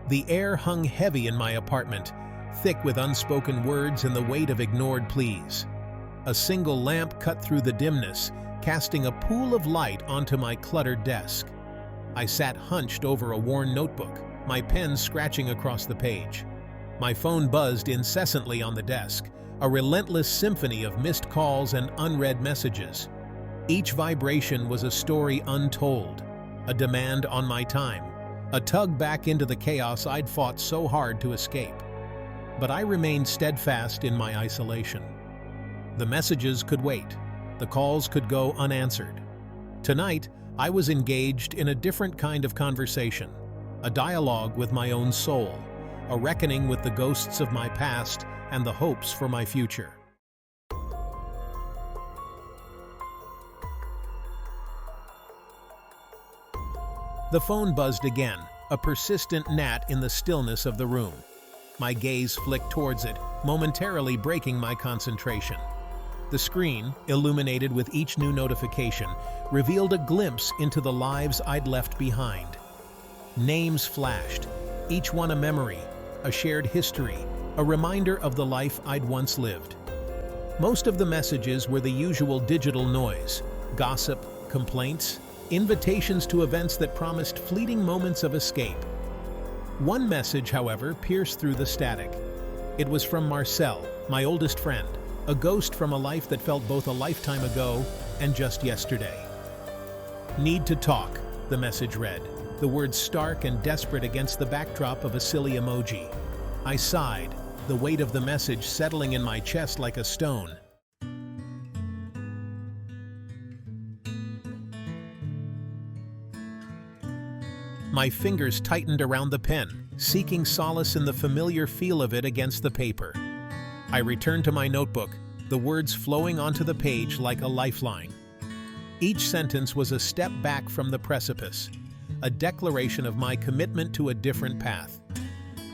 The air hung heavy in my apartment, thick with unspoken words and the weight of ignored pleas. A single lamp cut through the dimness, casting a pool of light onto my cluttered desk. I sat hunched over a worn notebook, my pen scratching across the page. My phone buzzed incessantly on the desk, a relentless symphony of missed calls and unread messages. Each vibration was a story untold, a demand on my time, a tug back into the chaos I'd fought so hard to escape. But I remained steadfast in my isolation. The messages could wait. The calls could go unanswered. Tonight, I was engaged in a different kind of conversation, a dialogue with my own soul, a reckoning with the ghosts of my past and the hopes for my future. The phone buzzed again, a persistent gnat in the stillness of the room. My gaze flicked towards it, momentarily breaking my concentration. The screen, illuminated with each new notification, revealed a glimpse into the lives I'd left behind. Names flashed, each one a memory, a shared history, a reminder of the life I'd once lived. Most of the messages were the usual digital noise: gossip, complaints, invitations to events that promised fleeting moments of escape. One message, however, pierced through the static. It was from Marcel, my oldest friend, a ghost from a life that felt both a lifetime ago and just yesterday. "Need to talk," the message read, the words stark and desperate against the backdrop of a silly emoji. I sighed, the weight of the message settling in my chest like a stone. My fingers tightened around the pen, seeking solace in the familiar feel of it against the paper. I returned to my notebook, the words flowing onto the page like a lifeline. Each sentence was a step back from the precipice, a declaration of my commitment to a different path.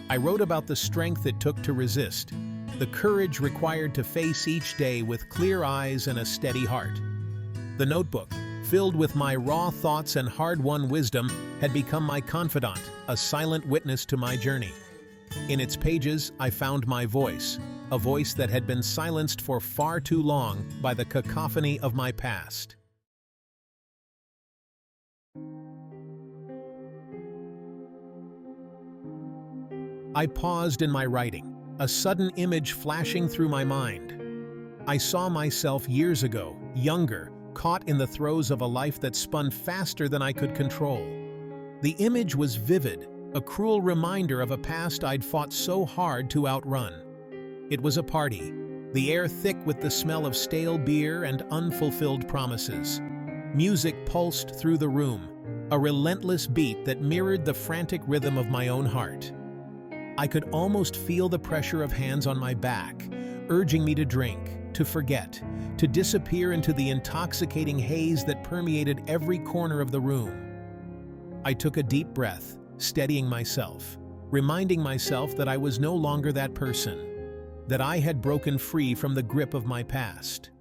I wrote about the strength it took to resist, the courage required to face each day with clear eyes and a steady heart. The notebook, filled with my raw thoughts and hard-won wisdom, had become my confidant, a silent witness to my journey. In its pages, I found my voice, a voice that had been silenced for far too long by the cacophony of my past. I paused in my writing, a sudden image flashing through my mind. I saw myself years ago, younger, caught in the throes of a life that spun faster than I could control. The image was vivid, a cruel reminder of a past I'd fought so hard to outrun. It was a party, the air thick with the smell of stale beer and unfulfilled promises. Music pulsed through the room, a relentless beat that mirrored the frantic rhythm of my own heart. I could almost feel the pressure of hands on my back, urging me to drink, to forget, to disappear into the intoxicating haze that permeated every corner of the room. I took a deep breath, steadying myself, reminding myself that I was no longer that person, that I had broken free from the grip of my past.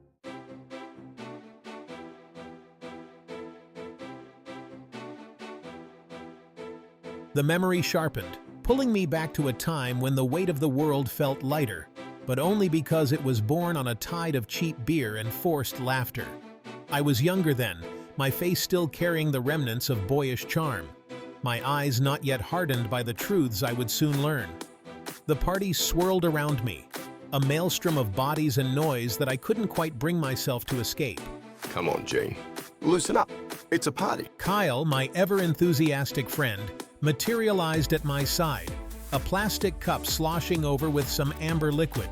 The memory sharpened, pulling me back to a time when the weight of the world felt lighter, but only because it was born on a tide of cheap beer and forced laughter. I was younger then, my face still carrying the remnants of boyish charm, my eyes not yet hardened by the truths I would soon learn. The party swirled around me, a maelstrom of bodies and noise that I couldn't quite bring myself to escape. Come on, Jane. Loosen up. It's a party. Kyle, my ever-enthusiastic friend, materialized at my side, a plastic cup sloshing over with some amber liquid.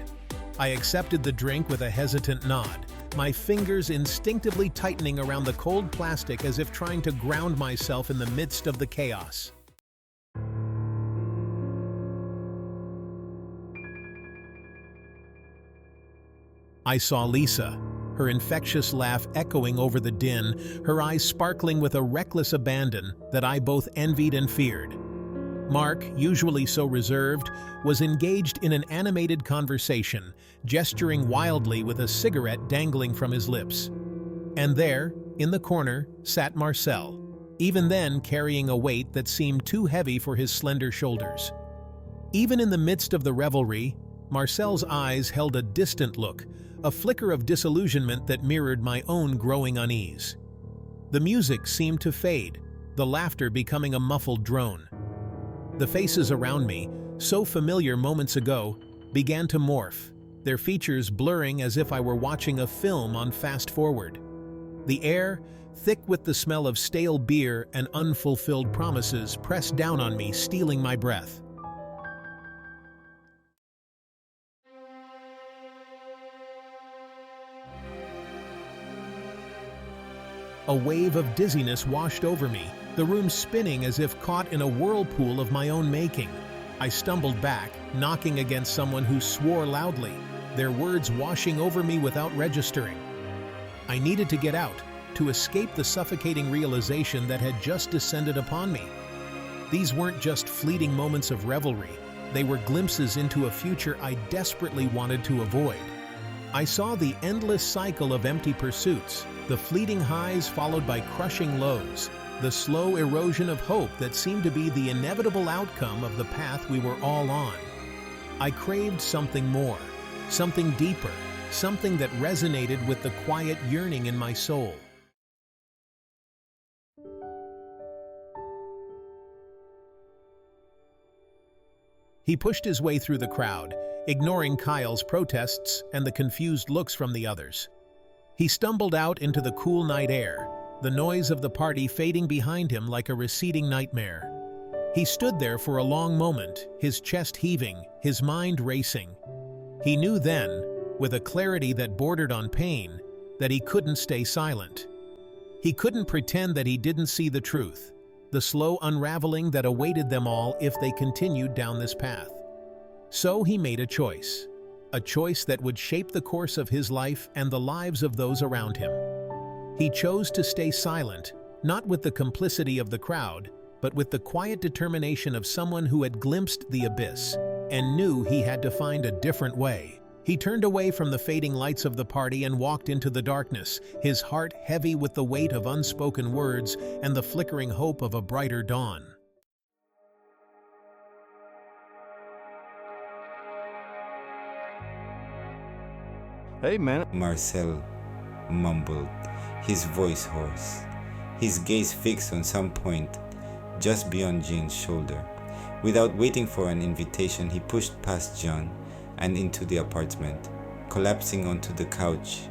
I accepted the drink with a hesitant nod, my fingers instinctively tightening around the cold plastic as if trying to ground myself in the midst of the chaos. I saw Lisa, her infectious laugh echoing over the din, her eyes sparkling with a reckless abandon that I both envied and feared. Mark, usually so reserved, was engaged in an animated conversation, gesturing wildly with a cigarette dangling from his lips. And there, in the corner, sat Marcel, even then carrying a weight that seemed too heavy for his slender shoulders. Even in the midst of the revelry, Marcel's eyes held a distant look, a flicker of disillusionment that mirrored my own growing unease. The music seemed to fade, the laughter becoming a muffled drone. The faces around me, so familiar moments ago, began to morph, their features blurring as if I were watching a film on fast forward. The air, thick with the smell of stale beer and unfulfilled promises, pressed down on me, stealing my breath. A wave of dizziness washed over me, the room spinning as if caught in a whirlpool of my own making. I stumbled back, knocking against someone who swore loudly, their words washing over me without registering. I needed to get out, to escape the suffocating realization that had just descended upon me. These weren't just fleeting moments of revelry, they were glimpses into a future I desperately wanted to avoid. I saw the endless cycle of empty pursuits, the fleeting highs followed by crushing lows, the slow erosion of hope that seemed to be the inevitable outcome of the path we were all on. I craved something more, something deeper, something that resonated with the quiet yearning in my soul. He pushed his way through the crowd, ignoring Kyle's protests and the confused looks from the others. He stumbled out into the cool night air, the noise of the party fading behind him like a receding nightmare. He stood there for a long moment, his chest heaving, his mind racing. He knew then, with a clarity that bordered on pain, that he couldn't stay silent. He couldn't pretend that he didn't see the truth, the slow unraveling that awaited them all if they continued down this path. So he made a choice that would shape the course of his life and the lives of those around him. He chose to stay silent, not with the complicity of the crowd, but with the quiet determination of someone who had glimpsed the abyss and knew he had to find a different way. He turned away from the fading lights of the party and walked into the darkness, his heart heavy with the weight of unspoken words and the flickering hope of a brighter dawn. Hey, man. Marcel mumbled, his voice hoarse, his gaze fixed on some point just beyond Jean's shoulder. Without waiting for an invitation, he pushed past John and into the apartment, collapsing onto the couch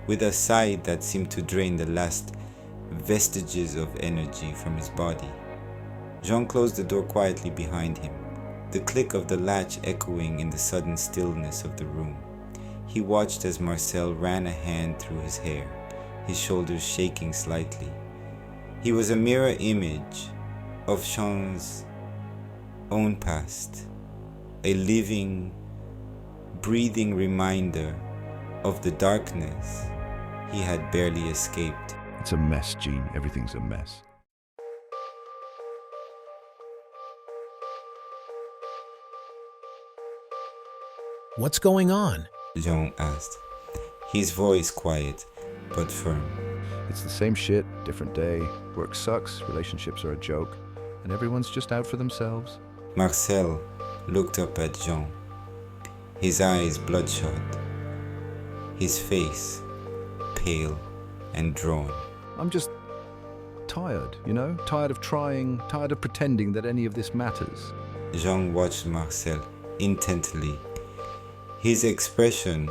with a sigh that seemed to drain the last vestiges of energy from his body. Jean closed the door quietly behind him, the click of the latch echoing in the sudden stillness of the room. He watched as Marcel ran a hand through his hair, his shoulders shaking slightly. He was a mirror image of Jean's own past, a living, breathing reminder of the darkness he had barely escaped. It's a mess, Jean. Everything's a mess. What's going on? Jean asked, his voice quiet but firm. It's the same shit, different day. Work sucks, relationships are a joke, and everyone's just out for themselves. Marcel looked up at Jean, his eyes bloodshot, his face pale and drawn. I'm just tired, tired of trying, tired of pretending that any of this matters. Jean watched Marcel intently, his expression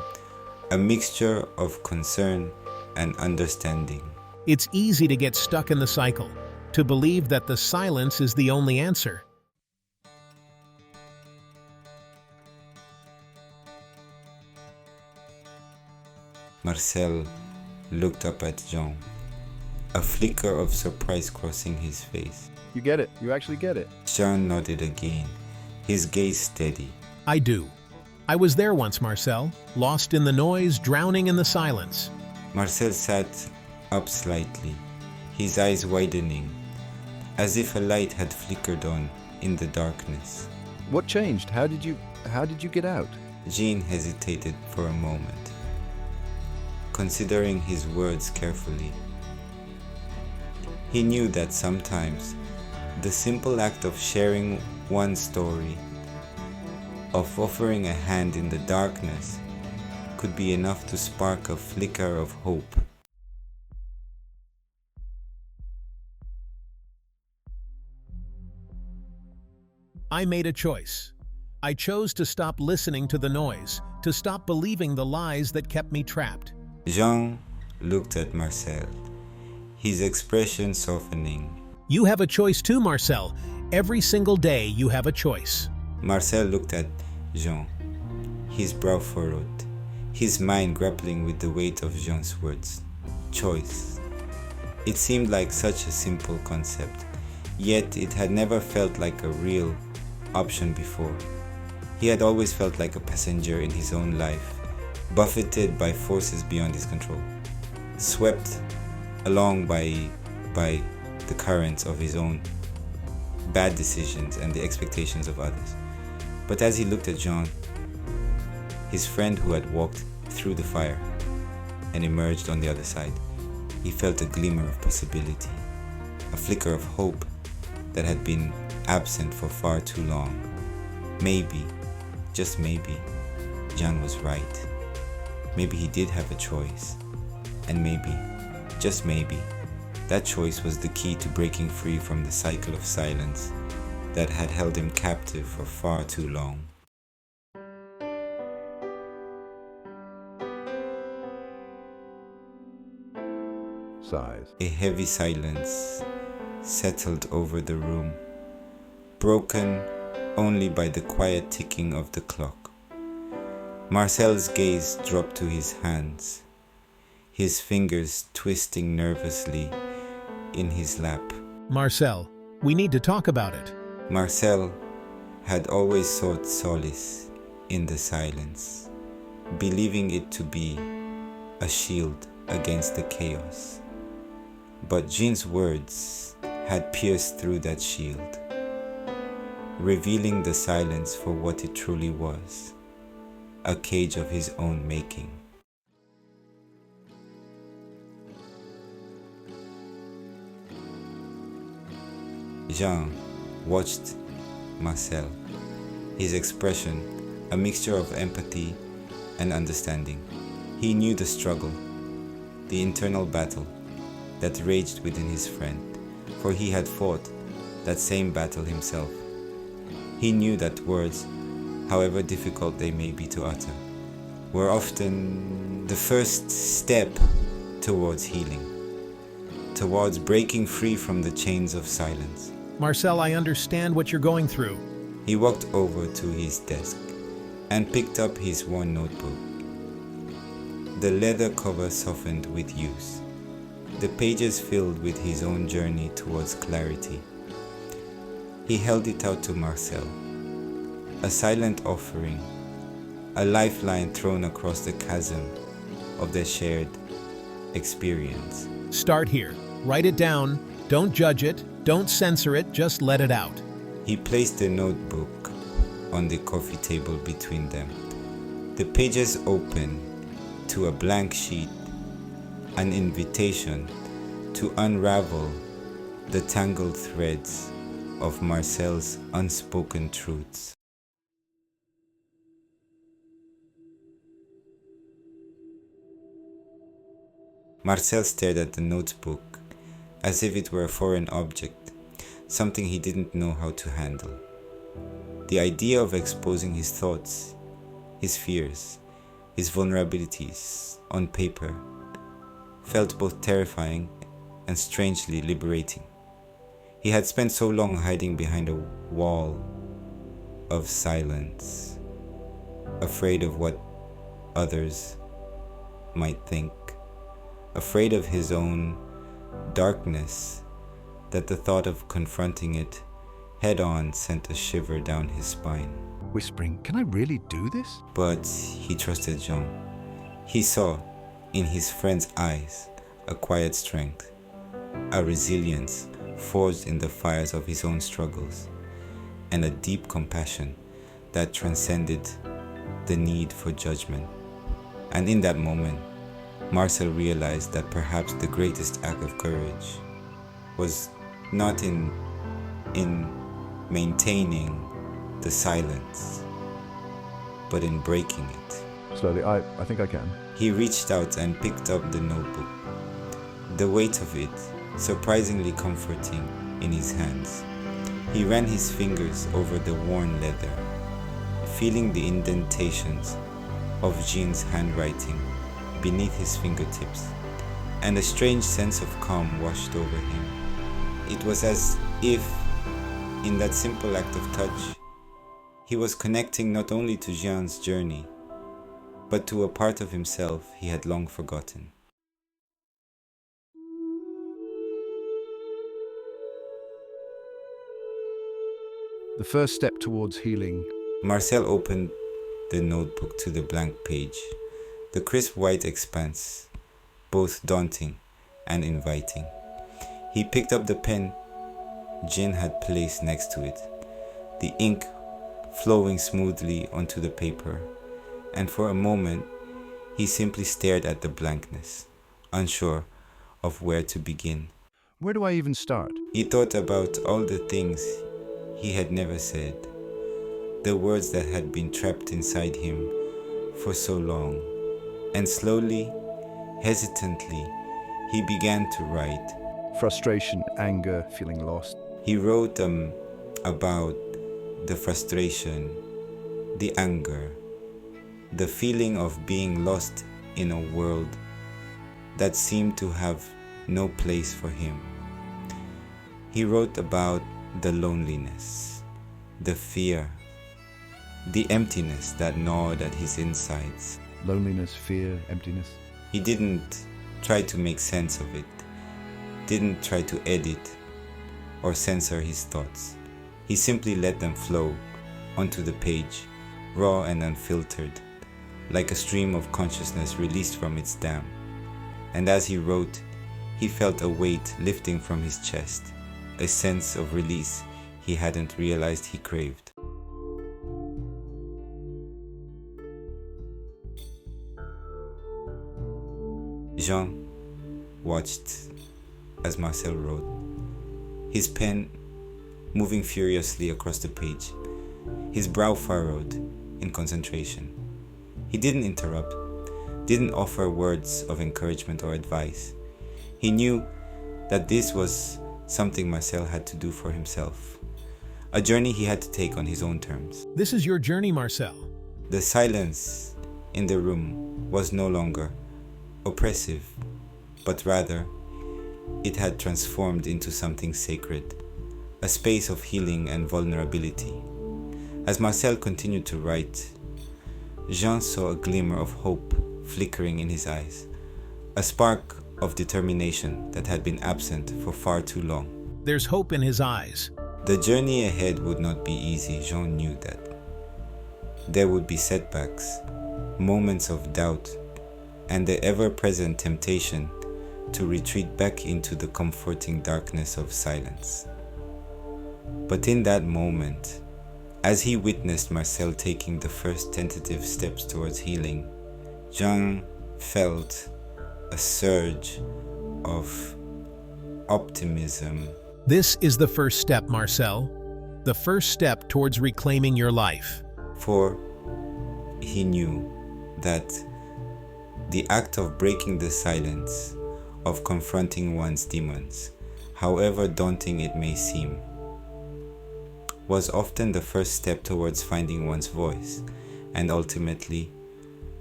a mixture of concern and understanding. It's easy to get stuck in the cycle, to believe that the silence is the only answer. Marcel looked up at Jean, a flicker of surprise crossing his face. You get it. You actually get it. Jean nodded again, his gaze steady. I do. I was there once, Marcel, lost in the noise, drowning in the silence. Marcel sat up slightly, his eyes widening, as if a light had flickered on in the darkness. What changed? How did you get out? Jean hesitated for a moment, considering his words carefully. He knew that sometimes the simple act of sharing one story, of offering a hand in the darkness, could be enough to spark a flicker of hope. I made a choice. I chose to stop listening to the noise, to stop believing the lies that kept me trapped. Jean looked at Marcel, his expression softening. You have a choice too, Marcel. Every single day you have a choice. Marcel looked at Jean, his brow furrowed, his mind grappling with the weight of Jean's words. Choice. It seemed like such a simple concept, yet it had never felt like a real option before. He had always felt like a passenger in his own life, buffeted by forces beyond his control, swept along by the currents of his own bad decisions and the expectations of others. But as he looked at Jean, his friend who had walked through the fire and emerged on the other side, he felt a glimmer of possibility, a flicker of hope that had been absent for far too long. Maybe, just maybe, Jean was right. Maybe he did have a choice. And maybe, just maybe, that choice was the key to breaking free from the cycle of silence that had held him captive for far too long. Sighs. A heavy silence settled over the room, broken only by the quiet ticking of the clock. Marcel's gaze dropped to his hands, his fingers twisting nervously in his lap. Marcel, we need to talk about it. Marcel had always sought solace in the silence, believing it to be a shield against the chaos. But Jean's words had pierced through that shield, revealing the silence for what it truly was, a cage of his own making. Jean watched Marcel, his expression a mixture of empathy and understanding. He knew the struggle, the internal battle that raged within his friend, for he had fought that same battle himself. He knew that words, however difficult they may be to utter, were often the first step towards healing, towards breaking free from the chains of silence. Marcel, I understand what you're going through. He walked over to his desk and picked up his worn notebook. The leather cover softened with use, the pages filled with his own journey towards clarity. He held it out to Marcel, a silent offering, a lifeline thrown across the chasm of their shared experience. Start here. Write it down. Don't judge it. Don't censor it. Just let it out. He placed the notebook on the coffee table between them. The pages opened to a blank sheet, an invitation to unravel the tangled threads of Marcel's unspoken truths. Marcel stared at the notebook as if it were a foreign object, something he didn't know how to handle. The idea of exposing his thoughts, his fears, his vulnerabilities on paper felt both terrifying and strangely liberating. He had spent so long hiding behind a wall of silence, afraid of what others might think, afraid of his own darkness, that the thought of confronting it head-on sent a shiver down his spine. Whispering, can I really do this? But he trusted Jean. He saw in his friend's eyes a quiet strength, a resilience forged in the fires of his own struggles, and a deep compassion that transcended the need for judgment. And in that moment, Marcel realized that perhaps the greatest act of courage was not in maintaining the silence, but in breaking it. Slowly, I think I can. He reached out and picked up the notebook, the weight of it surprisingly comforting in his hands. He ran his fingers over the worn leather, feeling the indentations of Jean's handwriting beneath his fingertips, and a strange sense of calm washed over him. It was as if, in that simple act of touch, he was connecting not only to Jean's journey, but to a part of himself he had long forgotten. The first step towards healing. Marcel opened the notebook to the blank page, the crisp white expanse, both daunting and inviting. He picked up the pen Jean had placed next to it, the ink flowing smoothly onto the paper, and for a moment he simply stared at the blankness, unsure of where to begin. Where do I even start? He thought about all the things he had never said, the words that had been trapped inside him for so long, and slowly, hesitantly, he began to write. Frustration, anger, feeling lost. He wrote about the frustration, the anger, the feeling of being lost in a world that seemed to have no place for him. He wrote about the loneliness, the fear, the emptiness that gnawed at his insides. Loneliness, fear, emptiness. He didn't try to make sense of it, didn't try to edit or censor his thoughts. He simply let them flow onto the page, raw and unfiltered, like a stream of consciousness released from its dam. And as he wrote, he felt a weight lifting from his chest, a sense of release he hadn't realized he craved. Jean watched as Marcel wrote, his pen moving furiously across the page, his brow furrowed in concentration. He didn't interrupt, didn't offer words of encouragement or advice. He knew that this was something Marcel had to do for himself, a journey he had to take on his own terms. This is your journey, Marcel. The silence in the room was no longer oppressive, but rather it had transformed into something sacred, a space of healing and vulnerability. As Marcel continued to write, Jean saw a glimmer of hope flickering in his eyes, a spark of determination that had been absent for far too long. There's hope in his eyes. The journey ahead would not be easy, Jean knew that. There would be setbacks, moments of doubt, and the ever-present temptation to retreat back into the comforting darkness of silence. But in that moment, as he witnessed Marcel taking the first tentative steps towards healing, Jean felt a surge of optimism. This is the first step, Marcel. The first step towards reclaiming your life. For he knew that the act of breaking the silence, of confronting one's demons, however daunting it may seem, was often the first step towards finding one's voice and ultimately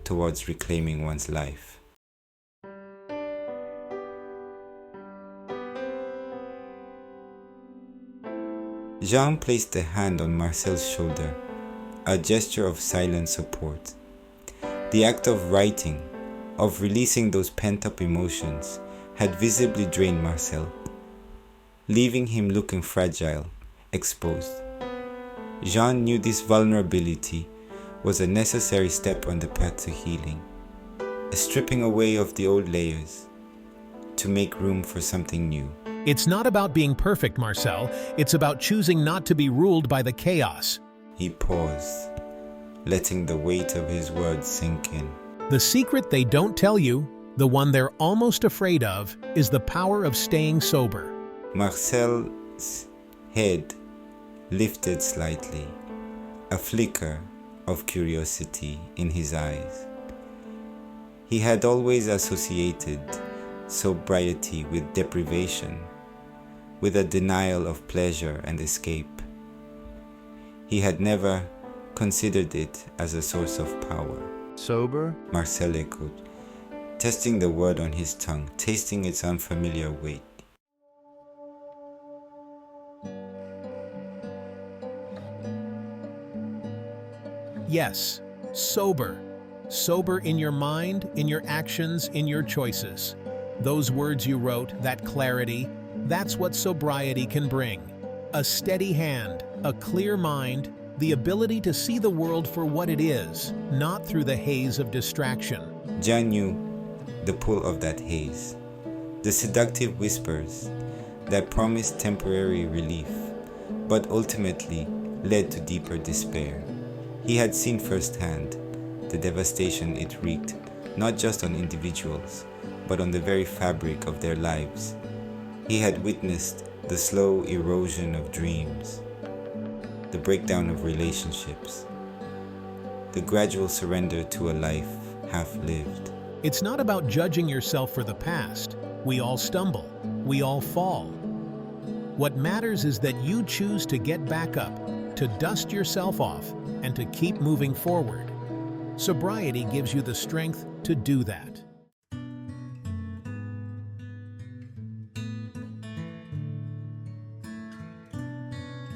towards reclaiming one's life. Jean placed a hand on Marcel's shoulder, a gesture of silent support. The act of writing, of releasing those pent-up emotions, had visibly drained Marcel, leaving him looking fragile, exposed. Jean knew this vulnerability was a necessary step on the path to healing, a stripping away of the old layers to make room for something new. It's not about being perfect, Marcel. It's about choosing not to be ruled by the chaos. He paused, letting the weight of his words sink in. The secret they don't tell you, the one they're almost afraid of, is the power of staying sober. Marcel's head lifted slightly, a flicker of curiosity in his eyes. He had always associated sobriety with deprivation, with a denial of pleasure and escape. He had never considered it as a source of power. Sober? Marcel echoed, testing the word on his tongue, tasting its unfamiliar weight. Yes, sober. Sober in your mind, in your actions, in your choices. Those words you wrote, that clarity, that's what sobriety can bring. A steady hand, a clear mind, the ability to see the world for what it is, not through the haze of distraction. John knew the pull of that haze, the seductive whispers that promised temporary relief, but ultimately led to deeper despair. He had seen firsthand the devastation it wreaked, not just on individuals, but on the very fabric of their lives. He had witnessed the slow erosion of dreams, the breakdown of relationships, the gradual surrender to a life half-lived. It's not about judging yourself for the past. We all stumble. We all fall. What matters is that you choose to get back up, to dust yourself off, and to keep moving forward. Sobriety gives you the strength to do that.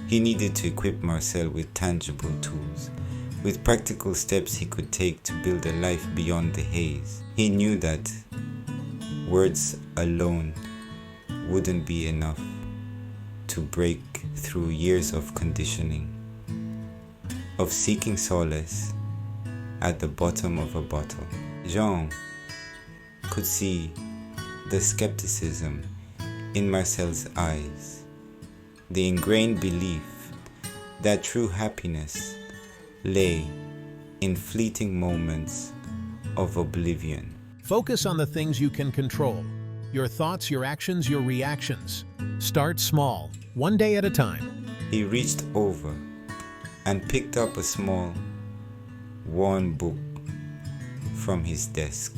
He needed to equip Marcel with tangible tools, with practical steps he could take to build a life beyond the haze. He knew that words alone wouldn't be enough to break through years of conditioning, of seeking solace at the bottom of a bottle. Jean could see the skepticism in Marcel's eyes, the ingrained belief that true happiness lay in fleeting moments of oblivion. Focus on the things you can control. Your thoughts, your actions, your reactions. Start small, one day at a time. He reached over and picked up a small, worn book from his desk,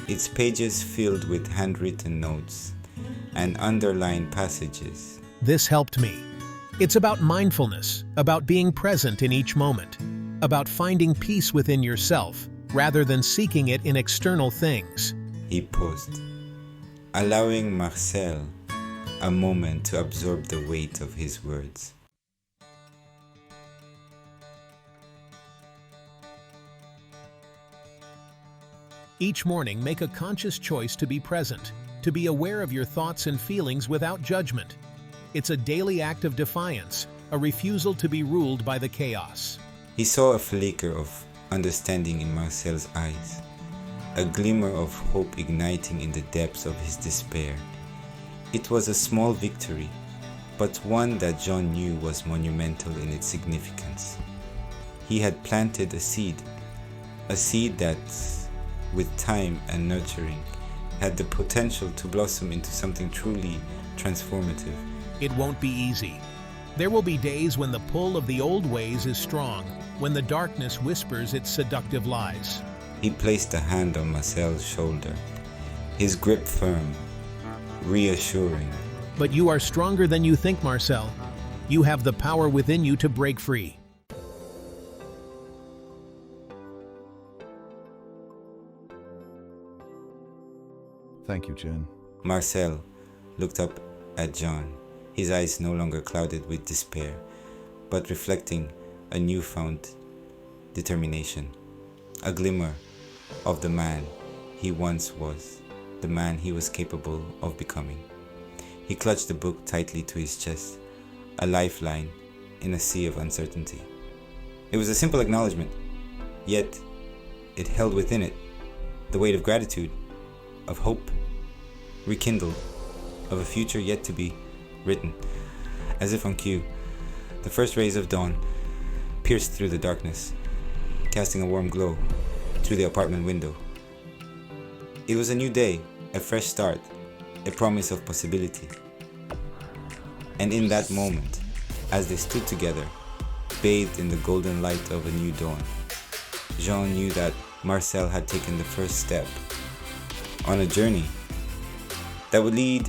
its pages filled with handwritten notes and underlined passages. This helped me. It's about mindfulness, about being present in each moment, about finding peace within yourself rather than seeking it in external things. He paused, allowing Marcel a moment to absorb the weight of his words. Each morning, make a conscious choice to be present, to be aware of your thoughts and feelings without judgment. It's a daily act of defiance, a refusal to be ruled by the chaos. He saw a flicker of understanding in Marcel's eyes, a glimmer of hope igniting in the depths of his despair. It was a small victory, but one that John knew was monumental in its significance. He had planted a seed that, with time and nurturing, had the potential to blossom into something truly transformative. It won't be easy. There will be days when the pull of the old ways is strong, when the darkness whispers its seductive lies. He placed a hand on Marcel's shoulder, his grip firm, reassuring. But you are stronger than you think, Marcel. You have the power within you to break free. Thank you, Jen. Marcel looked up at John, his eyes no longer clouded with despair, but reflecting a newfound determination, a glimmer of the man he once was, the man he was capable of becoming. He clutched the book tightly to his chest, a lifeline in a sea of uncertainty. It was a simple acknowledgement, yet it held within it the weight of gratitude, of hope, rekindled, of a future yet to be written. As if on cue, the first rays of dawn pierced through the darkness, casting a warm glow through the apartment window. It was a new day, a fresh start, a promise of possibility. And in that moment, as they stood together, bathed in the golden light of a new dawn, Jean knew that Marcel had taken the first step on a journey that would lead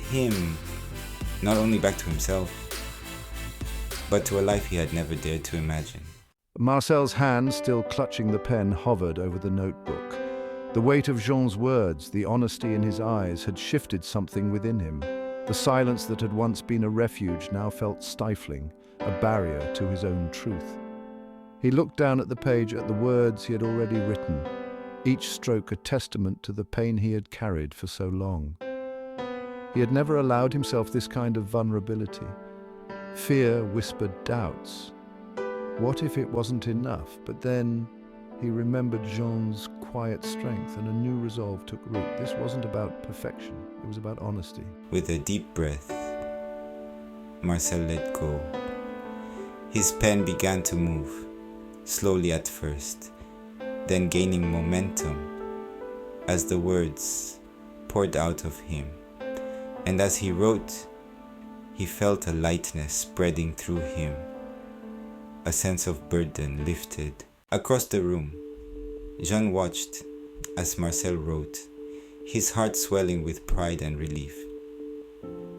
him not only back to himself, but to a life he had never dared to imagine. Marcel's hand, still clutching the pen, hovered over the notebook. The weight of Jean's words, the honesty in his eyes, had shifted something within him. The silence that had once been a refuge now felt stifling, a barrier to his own truth. He looked down at the page, at the words he had already written, each stroke a testament to the pain he had carried for so long. He had never allowed himself this kind of vulnerability. Fear whispered doubts. What if it wasn't enough? But then he remembered Jean's quiet strength, and a new resolve took root. This wasn't about perfection, it was about honesty. With a deep breath, Marcel let go. His pen began to move, slowly at first, then gaining momentum as the words poured out of him. And as he wrote, he felt a lightness spreading through him, a sense of burden lifted. Across the room, Jean watched as Marcel wrote, his heart swelling with pride and relief.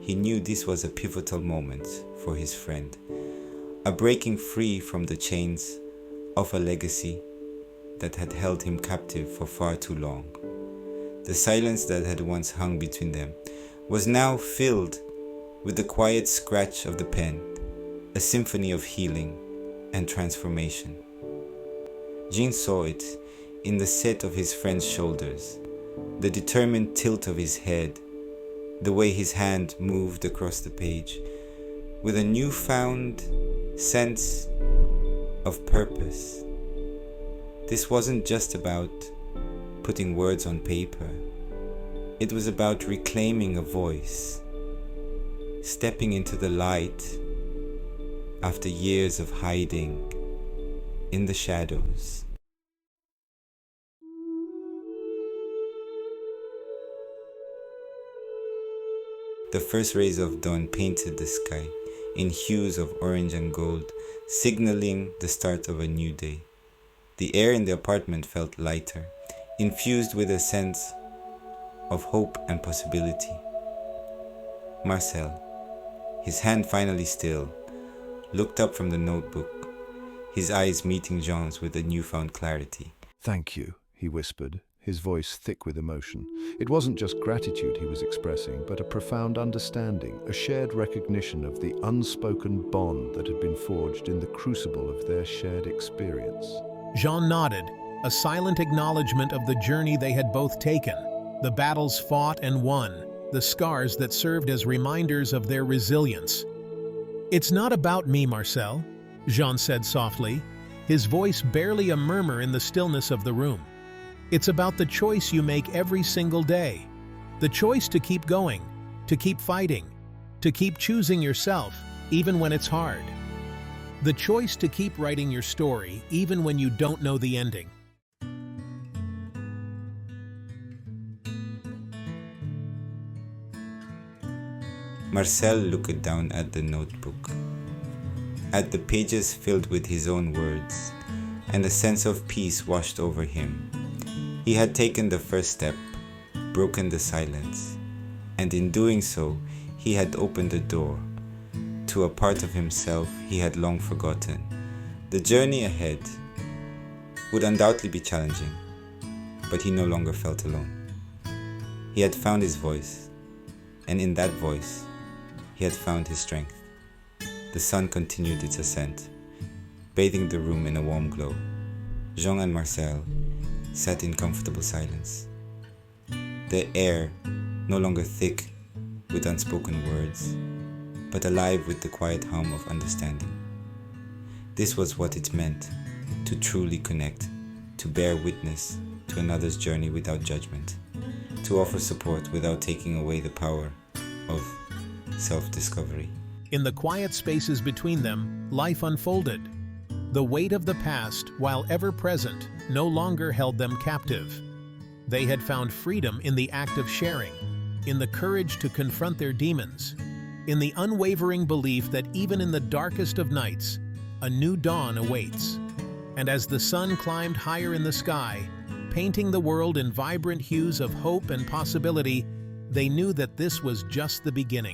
He knew this was a pivotal moment for his friend, a breaking free from the chains of a legacy that had held him captive for far too long. The silence that had once hung between them was now filled with the quiet scratch of the pen, a symphony of healing and transformation. Jean saw it in the set of his friend's shoulders, the determined tilt of his head, the way his hand moved across the page, with a newfound sense of purpose. This wasn't just about putting words on paper. It was about reclaiming a voice, stepping into the light after years of hiding in the shadows. The first rays of dawn painted the sky in hues of orange and gold, signaling the start of a new day. The air in the apartment felt lighter, infused with a sense of hope and possibility. Marcel, his hand finally still, looked up from the notebook, his eyes meeting Jean's with a newfound clarity. "Thank you," he whispered, his voice thick with emotion. It wasn't just gratitude he was expressing, but a profound understanding, a shared recognition of the unspoken bond that had been forged in the crucible of their shared experience. Jean nodded, a silent acknowledgement of the journey they had both taken, the battles fought and won, the scars that served as reminders of their resilience. "It's not about me, Marcel," Jean said softly, his voice barely a murmur in the stillness of the room. "It's about the choice you make every single day. The choice to keep going, to keep fighting, to keep choosing yourself, even when it's hard. The choice to keep writing your story, even when you don't know the ending." Marcel looked down at the notebook, at the pages filled with his own words, and a sense of peace washed over him. He had taken the first step, broken the silence, and in doing so, he had opened the door to a part of himself he had long forgotten. The journey ahead would undoubtedly be challenging, but he no longer felt alone. He had found his voice, and in that voice, he had found his strength. The sun continued its ascent, bathing the room in a warm glow. Jean and Marcel sat in comfortable silence, the air no longer thick with unspoken words, but alive with the quiet hum of understanding. This was what it meant to truly connect, to bear witness to another's journey without judgment, to offer support without taking away the power of self-discovery. In the quiet spaces between them, life unfolded. The weight of the past, while ever present, no longer held them captive. They had found freedom in the act of sharing, in the courage to confront their demons, in the unwavering belief that even in the darkest of nights, a new dawn awaits. And as the sun climbed higher in the sky, painting the world in vibrant hues of hope and possibility, they knew that this was just the beginning.